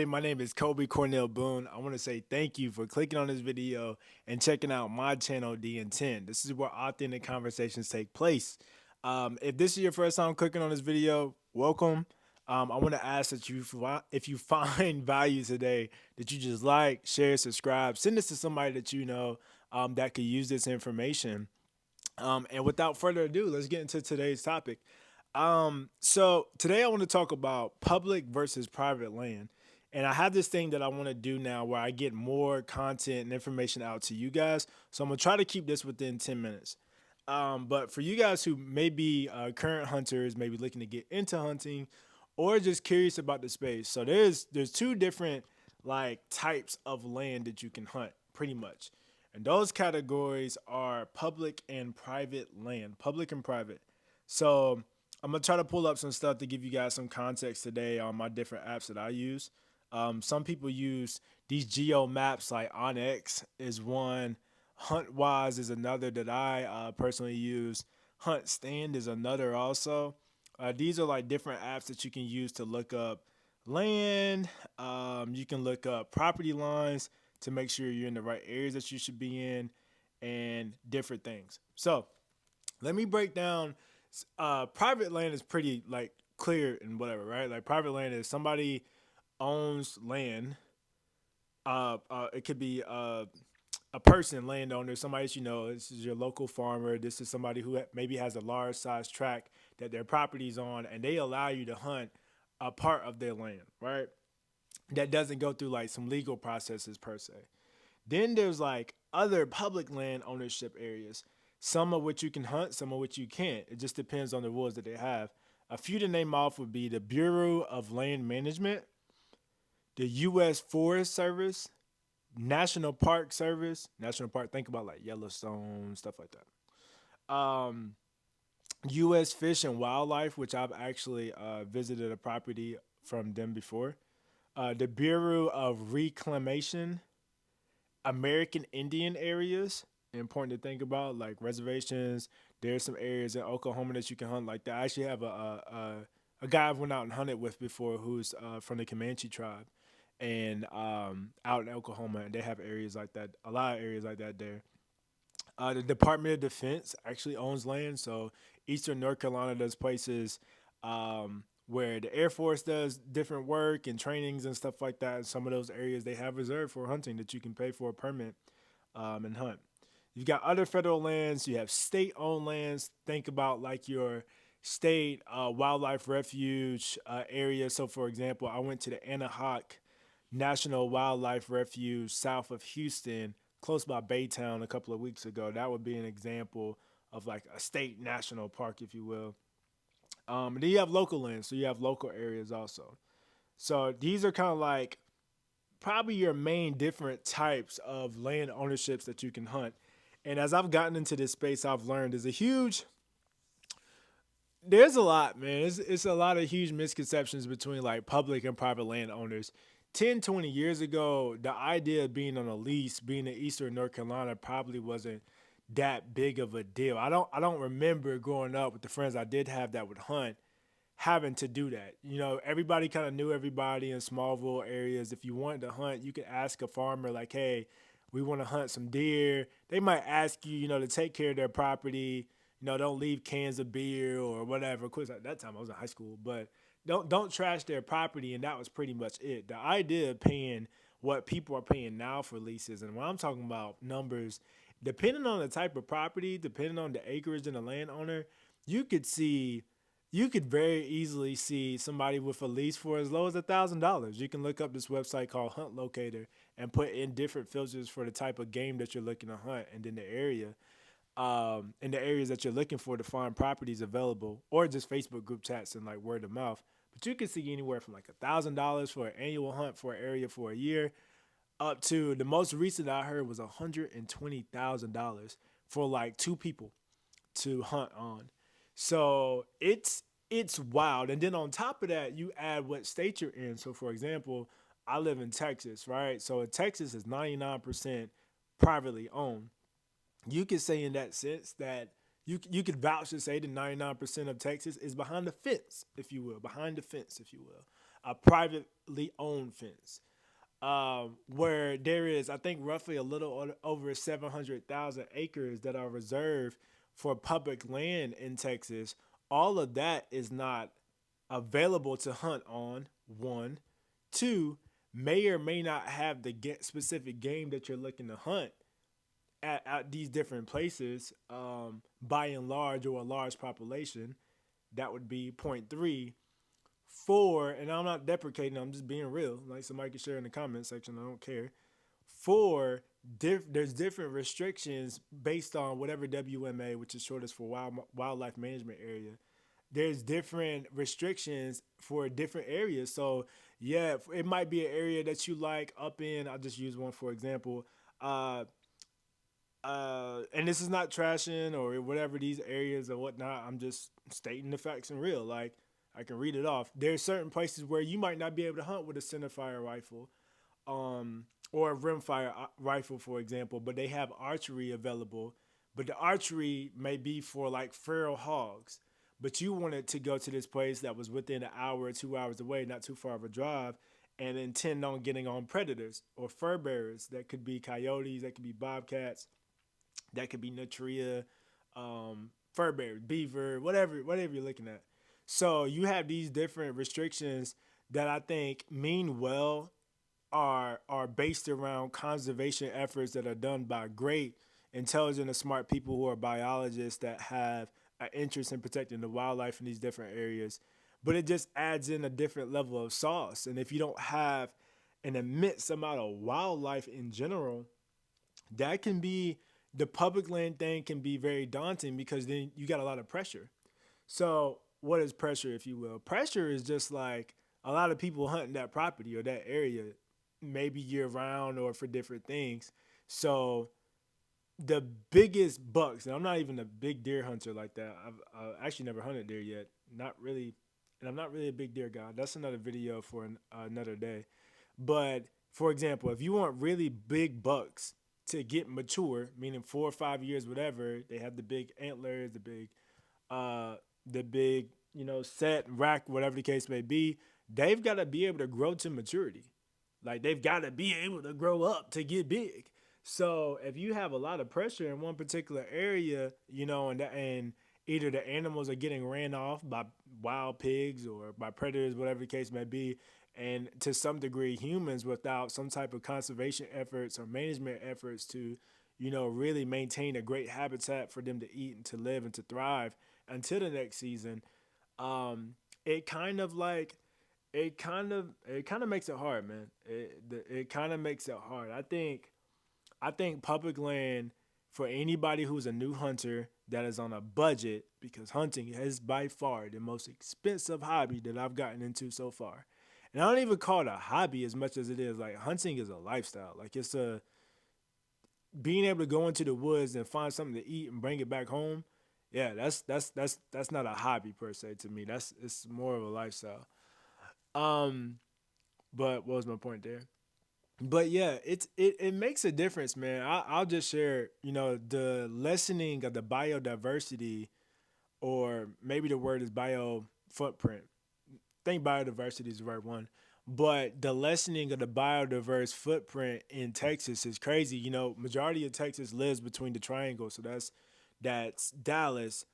everybody. My name is Kobe Cornell Boone. I want to say thank you for clicking on this video and checking out my channel, D10. This is where authentic conversations take place. If this is your first time clicking on this video, welcome. I want to ask that if you find value today, that you just like, share, subscribe, send this to somebody that you know that could use this information. And without further ado, let's get into today's topic. So today I want to talk about public versus private land. And I have this thing that I want to do now where I get more content and information out to you guys. So I'm going to try to keep this within 10 minutes. But for you guys who may be current hunters, maybe looking to get into hunting or just curious about the space. So there's two different like types of land that you can hunt pretty much. And those categories are public and private land, public and private. So I'm gonna try to pull up some stuff to give you guys some context today on my different apps that I use. Some people use these geo maps like Onyx is one, HuntWise is another that I personally use. Hunt Stand is another also. These are like different apps that you can use to look up land. You can look up property lines to make sure you're in the right areas that you should be in, and different things. So let me break down. Private land is pretty like clear and whatever, right? Like private land is somebody owns land. It could be a person, landowner, somebody that you know. This is your local farmer. This is somebody who maybe has a large size tract that their property's on, and they allow you to hunt a part of their land, right? That doesn't go through like some legal processes per se. Then there's like other public land ownership areas, some of which you can hunt, some of which you can't. It just depends on the rules that they have. A few to name off would be the Bureau of Land Management, the U.S. Forest Service, National Park Service. National Park, think about like Yellowstone, stuff like that. U.S. Fish and Wildlife, which I've actually visited a property from them before. The Bureau of Reclamation, American Indian areas, important to think about, like reservations. There's some areas in Oklahoma that you can hunt like that. I actually have a guy I've went out and hunted with before who's from the Comanche tribe, and out in Oklahoma, and they have areas like that. A lot of areas like that there. The Department of Defense actually owns land, so Eastern North Carolina does places where the Air Force does different work and trainings and stuff like that. Some of those areas they have reserved for hunting that you can pay for a permit and hunt. You've got other federal lands. You have state-owned lands. Think about like your state wildlife refuge area. So, for example, I went to the Anahuac National Wildlife Refuge south of Houston, close by Baytown, a couple of weeks ago. That would be an example of like a state national park, if you will. Then you have local lands, so you have local areas also. So these are kind of like probably your main different types of land ownerships that you can hunt. And as I've gotten into this space, I've learned there's a lot, man. It's a lot of huge misconceptions between like public and private landowners. 10, 20 years ago, the idea of being on a lease, being in Eastern North Carolina probably wasn't that big of a deal. I don't remember growing up with the friends I did have that would hunt having to do that. You know, everybody kind of knew everybody in small rural areas. If you wanted to hunt, you could ask a farmer like, "Hey, we want to hunt some deer." They might ask you, to take care of their property. Don't leave cans of beer or whatever. Of course, at that time I was in high school, but don't trash their property, and that was pretty much it. The idea of paying what people are paying now for leases, and when I'm talking about numbers, depending on the type of property, depending on the acreage and the landowner, you could see you could very easily see somebody with a lease for as low as $1,000. You can look up this website called Hunt Locator and put in different filters for the type of game that you're looking to hunt, and then the area, in the areas that you're looking for to find properties available, or just Facebook group chats and like word of mouth. But you can see anywhere from like $1,000 for an annual hunt for an area for a year, up to the most recent I heard was $120,000 for like two people to hunt on. So it's wild. And then on top of that, you add what state you're in. So for example, I live in Texas, right? So Texas is 99% privately owned. You could say in that sense that you could vouch to say that 99% of Texas is behind the fence, if you will, behind the fence, if you will. a privately owned fence, where there is, I think, roughly a little over 700,000 acres that are reserved for public land in Texas. All of that is not available to hunt on. One, two, may or may not have the specific game that you're looking to hunt at these different places, by and large, or a large population. That would be point three. Four, and I'm not deprecating, I'm just being real. Like somebody can share in the comment section, I don't care. Four, there's different restrictions based on whatever WMA, which is short as for wildlife management area. There's different restrictions for different areas. So yeah, it might be an area that you like up in. I'll just use one for example. Uh, and this is not trashing or whatever these areas or whatnot. I'm just stating the facts and real. Like I can read it off. There's certain places where you might not be able to hunt with a centerfire rifle, or a rimfire rifle, for example, but they have archery available. But the archery may be for like feral hogs. But you wanted to go to this place that was within an hour or 2 hours away, not too far of a drive, and intend on getting on predators or fur bearers. That could be coyotes, that could be bobcats, that could be nutria, fur bear, beaver, whatever you're looking at. So you have these different restrictions that I think mean well, are based around conservation efforts that are done by great, intelligent, and smart people who are biologists that have an interest in protecting the wildlife in these different areas. But it just adds in a different level of sauce. And if you don't have an immense amount of wildlife in general, that can be, the public land thing can be very daunting because then you got a lot of pressure. So, what is pressure, if you will? Pressure is just like a lot of people hunting that property or that area, maybe year round or for different things. So, the biggest bucks, and I'm not even a big deer hunter like that. I've actually never hunted deer yet. Not really, and I'm not really a big deer guy. That's another video for another day. But for example, if you want really big bucks to get mature, meaning 4 or 5 years, whatever, they have the big antlers, uh, the big, set rack, whatever the case may be. They've got to be able to grow to maturity. Like they've got to be able to grow up to get big. So if you have a lot of pressure in one particular area, and either the animals are getting ran off by wild pigs or by predators, whatever the case may be, and to some degree humans without some type of conservation efforts or management efforts to, really maintain a great habitat for them to eat and to live and to thrive until the next season, um, it kind of like it kind of makes it hard, man. It kind of makes it hard. I think public land for anybody who's a new hunter that is on a budget, because hunting is by far the most expensive hobby that I've gotten into so far. And I don't even call it a hobby as much as it is like hunting is a lifestyle. Like it's a being able to go into the woods and find something to eat and bring it back home. Yeah, that's not a hobby per se to me. It's more of a lifestyle. Um, but what was my point there? But yeah, it makes a difference, man. I'll just share, the lessening of the biodiversity, or maybe the word is bio footprint. I think biodiversity is the right one. But the lessening of the biodiverse footprint in Texas is crazy. Majority of Texas lives between the triangle, so that's Dallas,